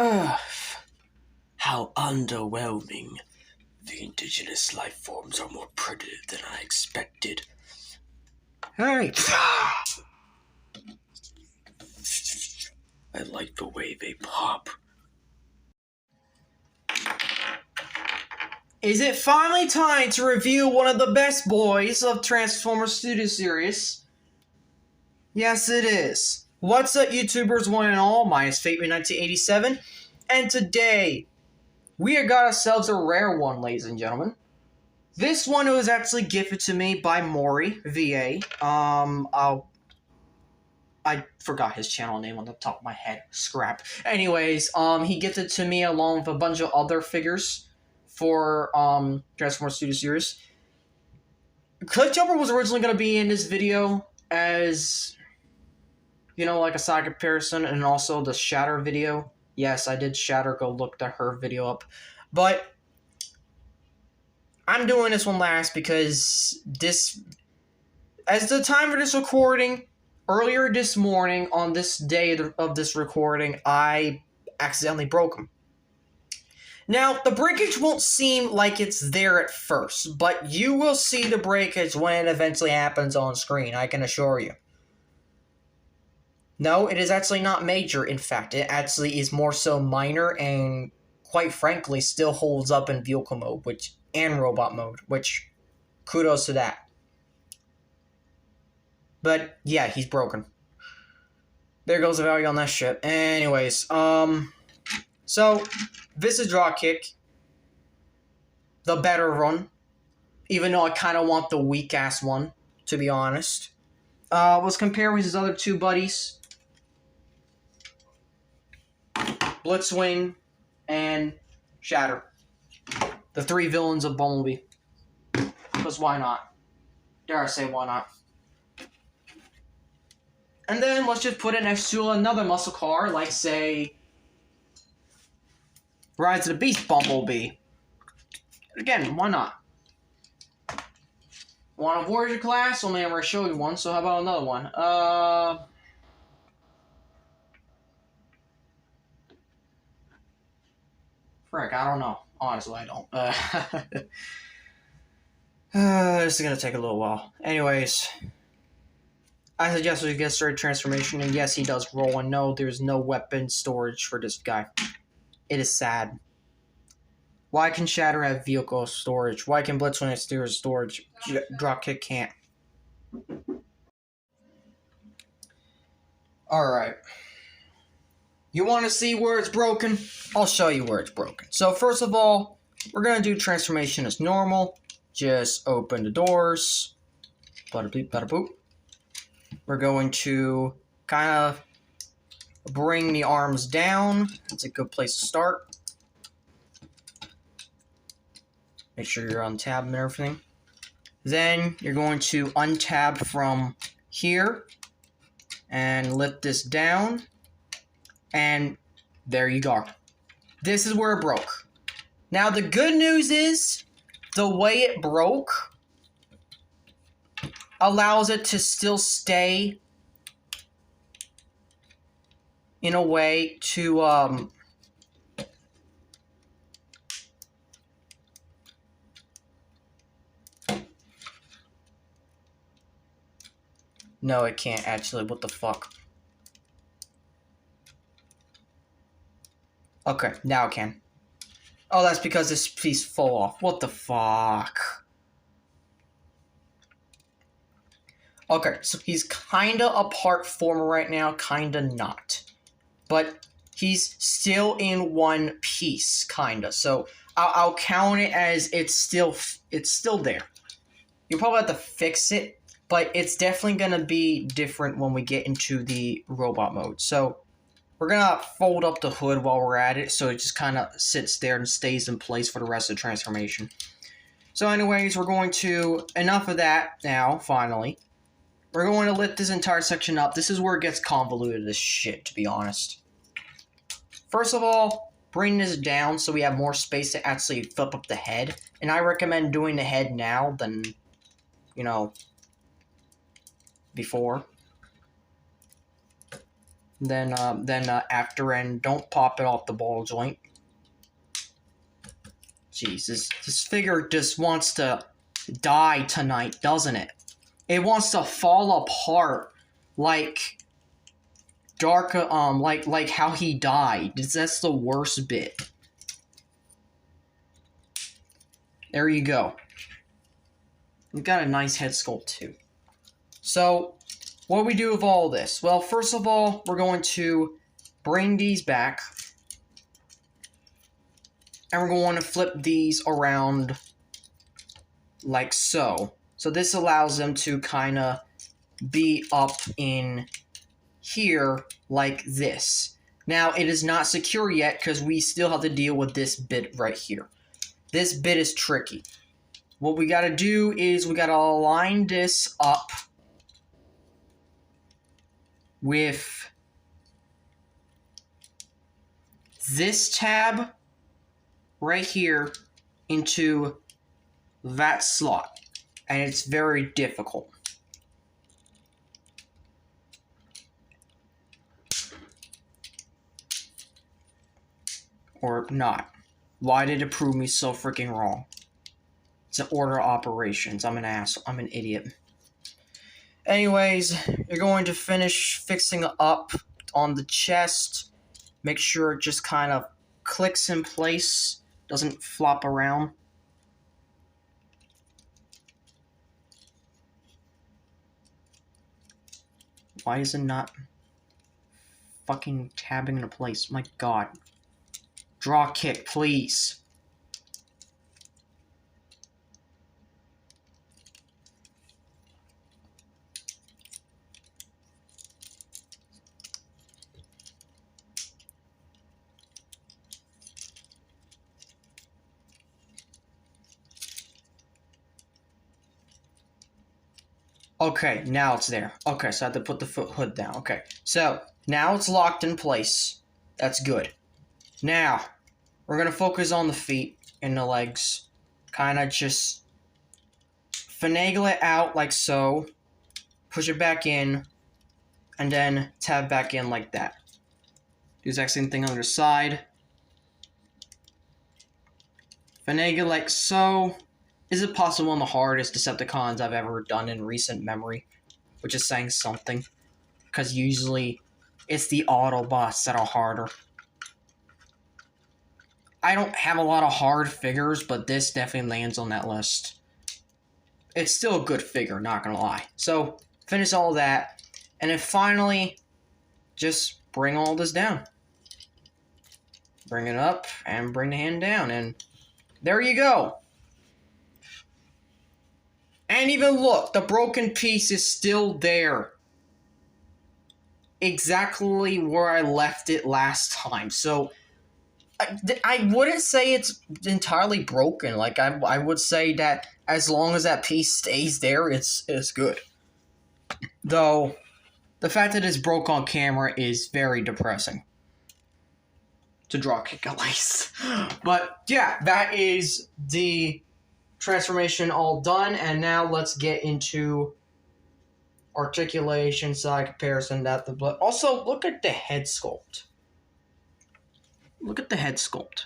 Earth. How underwhelming. The indigenous life forms are more primitive than I expected. Hey! I like the way they pop. Is it finally time to review one of the best boys of Transformers Studio Series? Yes, it is. What's up, YouTubers one and all? Mine is Fateman1987, and today we have got ourselves a rare one, ladies and gentlemen. This one was actually gifted to me by Maury VA. I forgot his channel name on the top of my head. Scrap. Anyways, he gifted to me along with a bunch of other figures for Transformers Studio Series. Cliffjumper was originally going to be in this video as, you know, like a side comparison, and also the Shatter video. Yes, I did Shatter, go look her video up. But I'm doing this one last because as the time of this recording, earlier this morning, on this day of this recording, I accidentally broke them. Now, the breakage won't seem like it's there at first, but you will see the breakage when it eventually happens on screen, I can assure you. No, it is actually not major, in fact. It actually is more so minor and, quite frankly, still holds up in vehicle mode and robot mode, which, kudos to that. But, yeah, he's broken. There goes the value on that shit. Anyways, so, this is Dropkick. The better one. Even though I kind of want the weak-ass one, to be honest. Let's compare with his other two buddies. Blitzwing and Shatter. The three villains of Bumblebee. Because why not? Dare I say why not? And then let's just put it next to another muscle car, like, say, Rise of the Beast Bumblebee. Again, why not? Want a Voyager class? Only I already showed you one, so how about another one? Frick, I don't know. Honestly, I don't. This is gonna take a little while. Anyways, I suggest we get started transformation, and yes, he does roll, and no, there's no weapon storage for this guy. It is sad. Why can Shatter have vehicle storage? Why can Blitzwing have storage? Dropkick can't. Alright. You want to see where it's broken? I'll show you where it's broken. So first of all, we're going to do transformation as normal. Just open the doors. Bada boop, bada boop. We're going to kind of bring the arms down. It's a good place to start. Make sure you're on tab and everything. Then you're going to untab from here and lift this down. And there you go. This is where it broke. Now the good news is the way it broke allows it to still stay in a way to no, it can't actually. What the fuck? Okay, now it can. Oh, that's because this piece fell off. What the fuck? Okay, so he's kinda apart from right now, kinda not. But he's still in one piece, kinda. So I'll count it as it's still there. You'll probably have to fix it, but it's definitely gonna be different when we get into the robot mode. So we're gonna fold up the hood while we're at it, so it just kind of sits there and stays in place for the rest of the transformation. So anyways, we're going to, enough of that now, finally. We're going to lift this entire section up. This is where it gets convoluted as shit, to be honest. First of all, bring this down so we have more space to actually flip up the head. And I recommend doing the head now than, before. Then after and don't pop it off the ball joint. Jeez, this figure just wants to die tonight, doesn't it? It wants to fall apart like like how he died. That's the worst bit. There you go. We've got a nice head sculpt too. So, what do we do with all this? Well, first of all, we're going to bring these back. And we're going to flip these around like so. So this allows them to kind of be up in here like this. Now, it is not secure yet because we still have to deal with this bit right here. This bit is tricky. What we got to do is we got to align this up with this tab right here into that slot. And it's very difficult. Or not. Why did it prove me so freaking wrong? It's an order of operations. I'm an ass. I'm an idiot. Anyways, you're going to finish fixing up on the chest. Make sure it just kind of clicks in place. Doesn't flop around. Why is it not fucking tabbing into place? My god. Dropkick, please. Okay, now it's there. Okay, so I have to put the hood down. Okay, so now it's locked in place. That's good. Now, we're going to focus on the feet and the legs. Kind of just finagle it out like so. Push it back in. And then tab back in like that. Do the exact same thing on the other side. Finagle like so. Is it possible on the hardest Decepticons I've ever done in recent memory? Which is saying something. Because usually it's the Autobots that are harder. I don't have a lot of hard figures, but this definitely lands on that list. It's still a good figure, not gonna lie. So, finish all that. And then finally, just bring all this down. Bring it up and bring the hand down. And there you go. And even look, the broken piece is still there. Exactly where I left it last time. So, I wouldn't say it's entirely broken. Like, I would say that as long as that piece stays there, it's good. Though, the fact that it's broke on camera is very depressing. To Dropkick at least. But, yeah, that is the transformation all done, and now let's get into articulation, side comparison, depth of blood. Also, look at the head sculpt. Look at the head sculpt.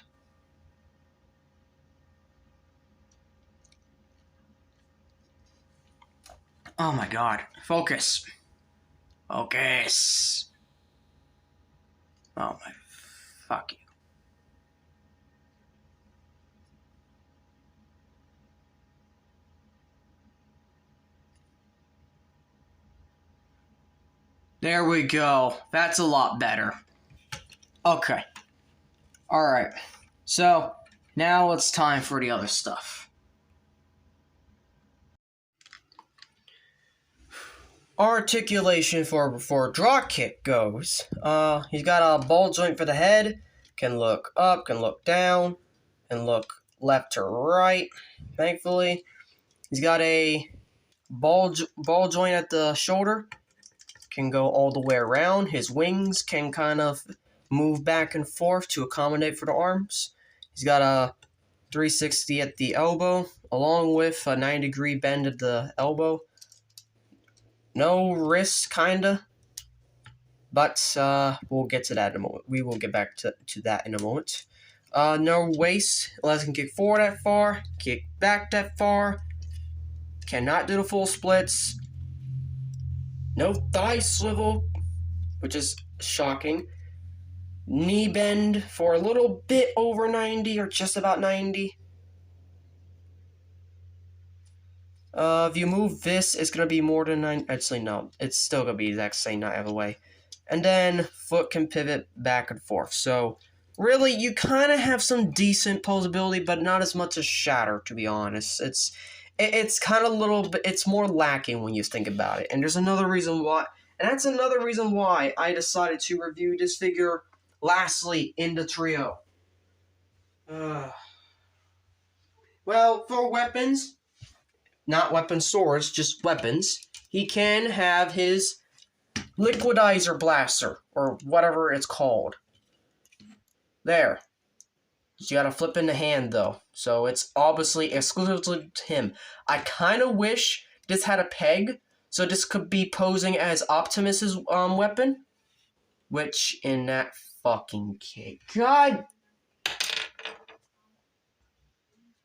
Oh my god. Focus. Focus. Oh my fuck you. There we go. That's a lot better. Okay. Alright. So, now it's time for the other stuff. Articulation for Dropkick goes. He's got a ball joint for the head. Can look up, can look down, can look left to right, thankfully. He's got a ball joint at the shoulder. Can go all the way around. His wings can kind of move back and forth to accommodate for the arms. He's got a 360 at the elbow, along with a 90-degree bend at the elbow. No wrist, kinda. But we'll get to that in a moment. We will get back to that in a moment. No waist. Unless I can kick forward that far. Kick back that far. Cannot do the full splits. No thigh swivel, which is shocking. Knee bend for a little bit over 90 or just about 90. If you move this, it's going to be more than 9. Actually, no. It's still going to be the exact same, not either way. And then foot can pivot back and forth. So, really, you kind of have some decent posability, but not as much as Shatter, to be honest. It's kind of a little bit, it's more lacking when you think about it. And there's another reason why, and that's another reason why I decided to review this figure lastly in the trio. Well, for weapons, not weapon swords, just weapons, he can have his liquidizer blaster, or whatever it's called. There. You gotta flip in the hand, though. So it's obviously exclusive to him. I kind of wish this had a peg, so this could be posing as Optimus's weapon. Which, in that fucking cake. God!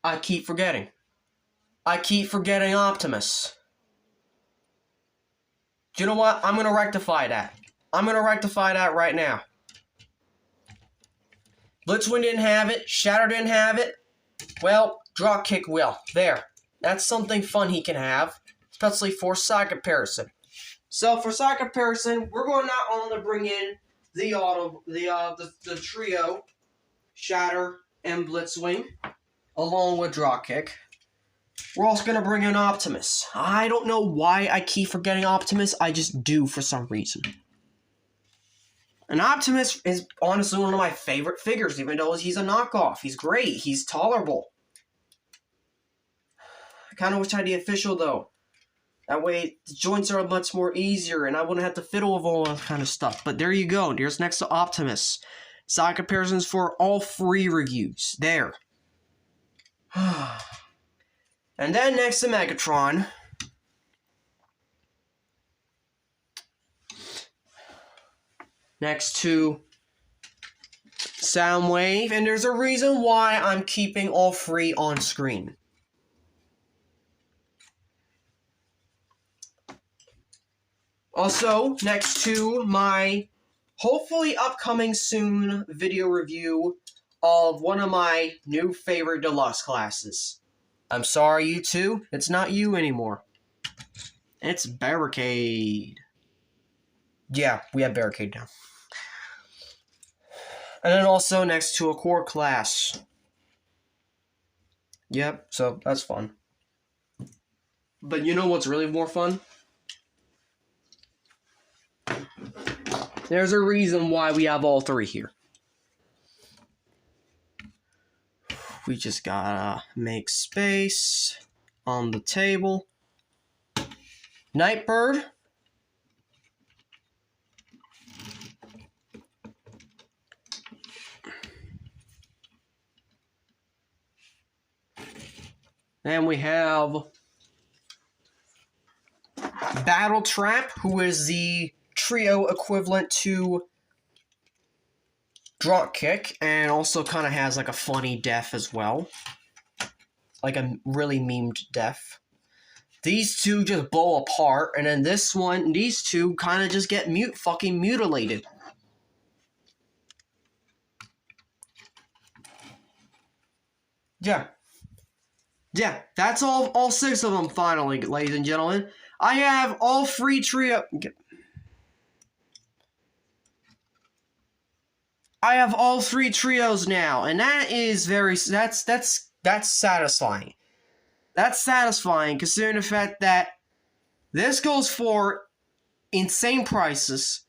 I keep forgetting. I keep forgetting Optimus. Do you know what? I'm gonna rectify that. I'm gonna rectify that right now. Blitzwing didn't have it. Shatter didn't have it. Well, Dropkick will. There. That's something fun he can have. Especially for side comparison. So, for side comparison, we're going not only to bring in the trio, Shatter and Blitzwing, along with Dropkick. We're also going to bring in Optimus. I don't know why I keep forgetting Optimus. I just do for some reason. And Optimus is honestly one of my favorite figures, even though he's a knockoff. He's great. He's tolerable. I kind of wish I had the official, though. That way, the joints are much more easier, and I wouldn't have to fiddle with all that kind of stuff. But there you go. There's next to Optimus. Side comparisons for all 3 reviews. There. And then next to Megatron. Next to Soundwave, and there's a reason why I'm keeping all 3 on screen. Also, next to my hopefully upcoming soon video review of one of my new favorite Deluxe classes. I'm sorry, you two, it's not you anymore. It's Barricade. Yeah, we have Barricade now. And then also next to a core class. Yep, so that's fun. But you know what's really more fun? There's a reason why we have all 3 here. We just gotta make space on the table. Nightbird. And we have Battle Trap, who is the trio equivalent to Dropkick, and also kind of has like a funny death as well. Like a really memed death. These two just blow apart, and then this one, these two kind of just get fucking mutilated. Yeah. Yeah, that's all 6 of them finally, ladies and gentlemen. I have all 3 trio... I have all 3 trios now, and that is that's satisfying. That's satisfying, considering the fact that this goes for insane prices.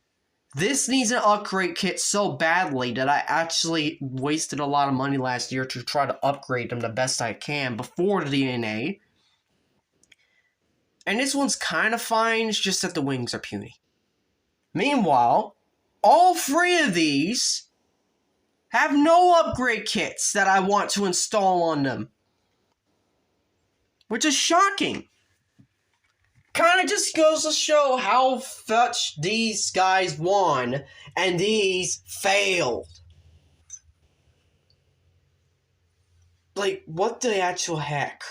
This needs an upgrade kit so badly that I actually wasted a lot of money last year to try to upgrade them the best I can before the DNA. And this one's kind of fine, it's just that the wings are puny. Meanwhile, all 3 of these have no upgrade kits that I want to install on them. Which is shocking. kind of just goes to show how much these guys won and these failed. Like, what the actual heck?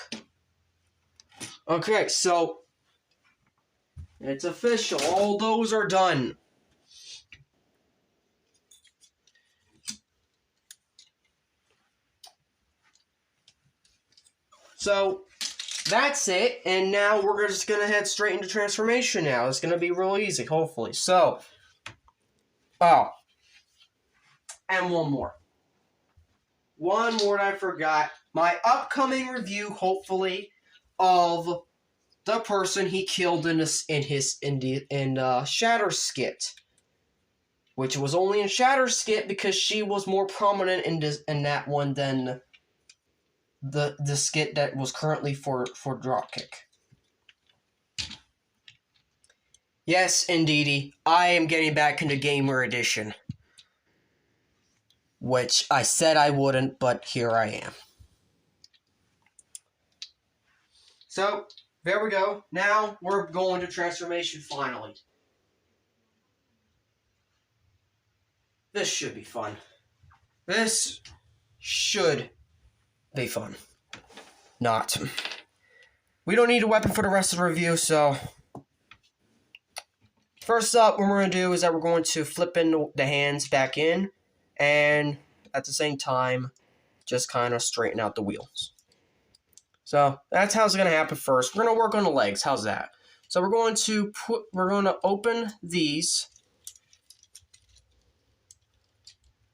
Okay, so it's official. All those are done. So that's it, and now we're just gonna head straight into transformation now. It's gonna be real easy, hopefully. So, oh, and one more that I forgot. My upcoming review, hopefully, of the person he killed in Shatter Skit, which was only in Shatter Skit because she was more prominent in that one than the skit that was currently for Dropkick. Yes, indeedy, I am getting back into Gamer Edition. Which I said I wouldn't, but here I am. So, there we go. Now, we're going to transformation finally. This should be fun. This should be fun. Not. We don't need a weapon for the rest of the review, so... First up, what we're going to do is that we're going to flip in the hands back in, and at the same time, just kind of straighten out the wheels. So that's how it's going to happen first. We're going to work on the legs. How's that? So we're going to open these.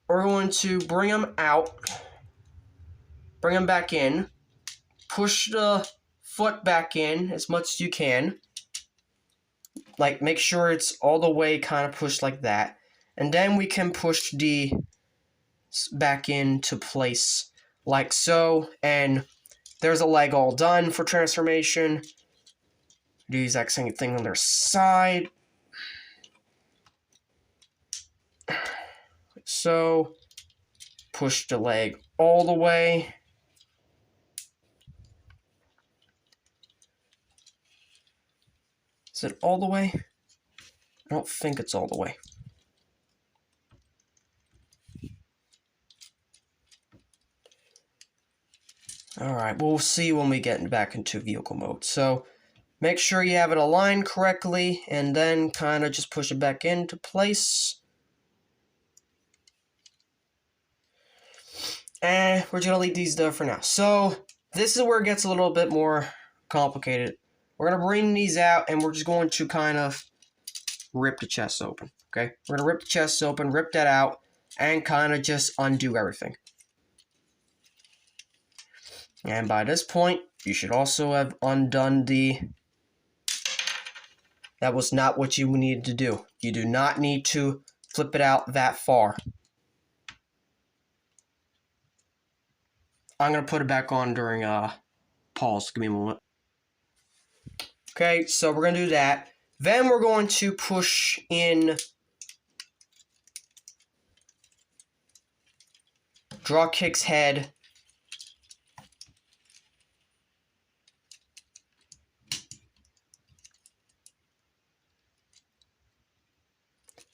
We're going to bring them out, bring them back in, push the foot back in as much as you can. Like, make sure it's all the way kind of pushed like that. And then we can push the back into place like so. And there's a leg all done for transformation. Do the exact same thing on their side. So, push the leg all the way. Is it all the way? I don't think it's all the way. Alright, we'll see when we get back into vehicle mode. So, make sure you have it aligned correctly, and then kind of just push it back into place. And we're going to leave these there for now. So, this is where it gets a little bit more complicated. We're going to bring these out, and we're just going to kind of rip the chest open, okay? We're going to rip the chest open, rip that out, and kind of just undo everything. And by this point, you should also have undone the... That was not what you needed to do. You do not need to flip it out that far. I'm going to put it back on during pause. Give me a moment. Okay, so we're going to do that. Then we're going to push in Dropkick's head.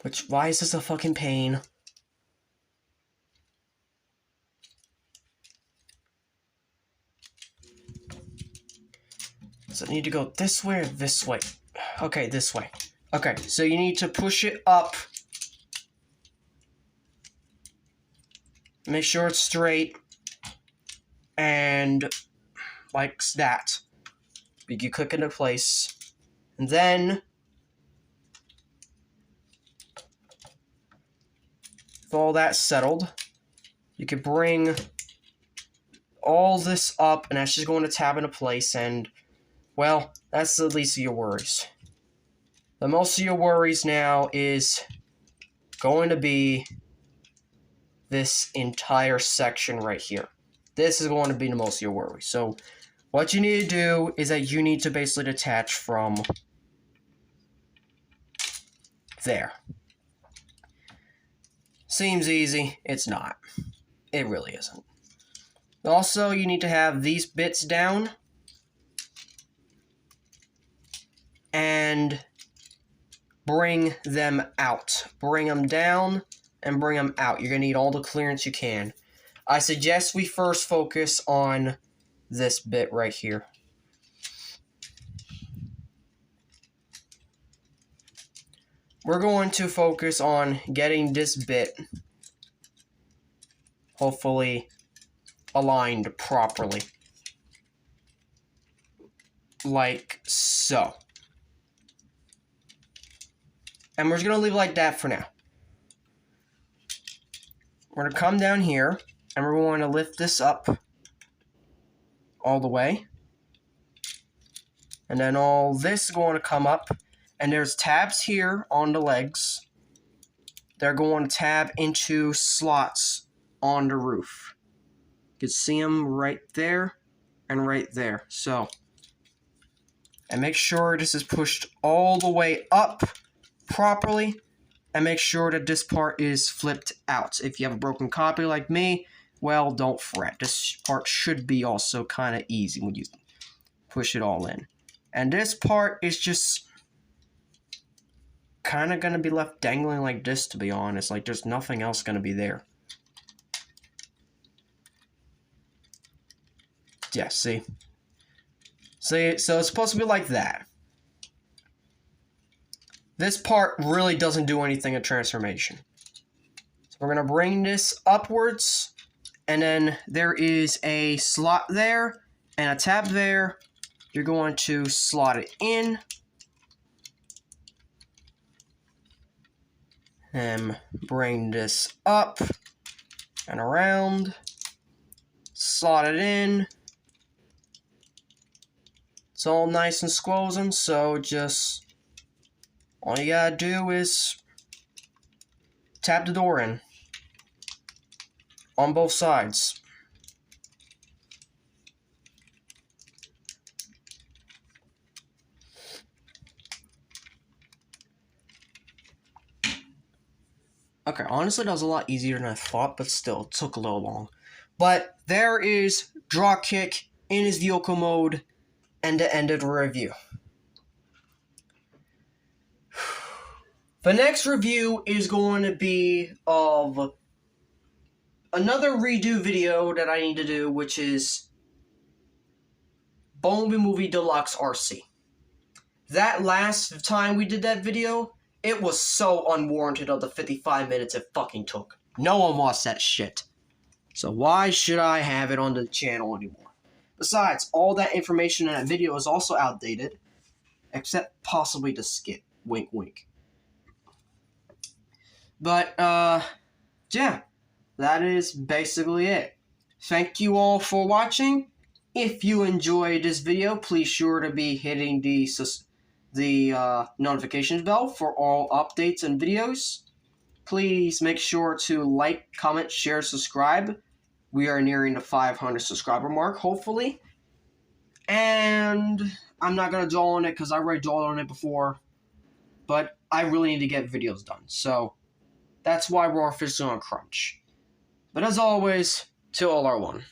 Which, why is this a fucking pain? Does it need to go this way or this way? Okay, this way. Okay, so you need to push it up. Make sure it's straight. And like that. You click into place. And then with all that settled, you can bring all this up, and that's just going to tab into place, and well, that's the least of your worries. The most of your worries now is going to be this entire section right here. This is going to be the most of your worries. So what you need to do is that you need to basically detach from there. Seems easy. It's not. It really isn't. Also, you need to have these bits down. and bring them out. Bring them down and bring them out. You're going to need all the clearance you can. I suggest we first focus on this bit right here. We're going to focus on getting this bit hopefully aligned properly. Like so. And we're just going to leave it like that for now. We're going to come down here, and we're going to lift this up all the way. And then all this is going to come up. And there's tabs here on the legs. They're going to tab into slots on the roof. You can see them right there and right there. So, and make sure this is pushed all the way up properly. And make sure that this part is flipped out. If you have a broken copy like me, well, don't fret. This part should be also kind of easy when you push it all in. And this part is just kind of going to be left dangling like this, to be honest. Like, there's nothing else going to be there. Yeah, see? See, so it's supposed to be like that. This part really doesn't do anything in transformation. So we're going to bring this upwards, and then there is a slot there and a tab there. You're going to slot it in. And bring this up and around. Slot it in. It's all nice and squozen, so just all you gotta do is tap the door in on both sides. Okay, honestly, that was a lot easier than I thought, but still, it took a little long. But there is Dropkick in his vehicle mode, and the end of the review. The next review is going to be of another redo video that I need to do, which is BBM Movie Deluxe Arcee. That last time we did that video, it was so unwarranted of the 55 minutes it fucking took. No one wants that shit. So why should I have it on the channel anymore? Besides, all that information in that video is also outdated. Except possibly the skit. Wink, wink. But, yeah. That is basically it. Thank you all for watching. If you enjoyed this video, please sure to be hitting the notifications bell for all updates and videos. Please make sure to like, comment, share, subscribe. We are nearing the 500 subscriber mark, hopefully. And I'm not going to dwell on it because I already dwelled on it before. But I really need to get videos done. So that's why we're officially on crunch. But as always, Til All Are One.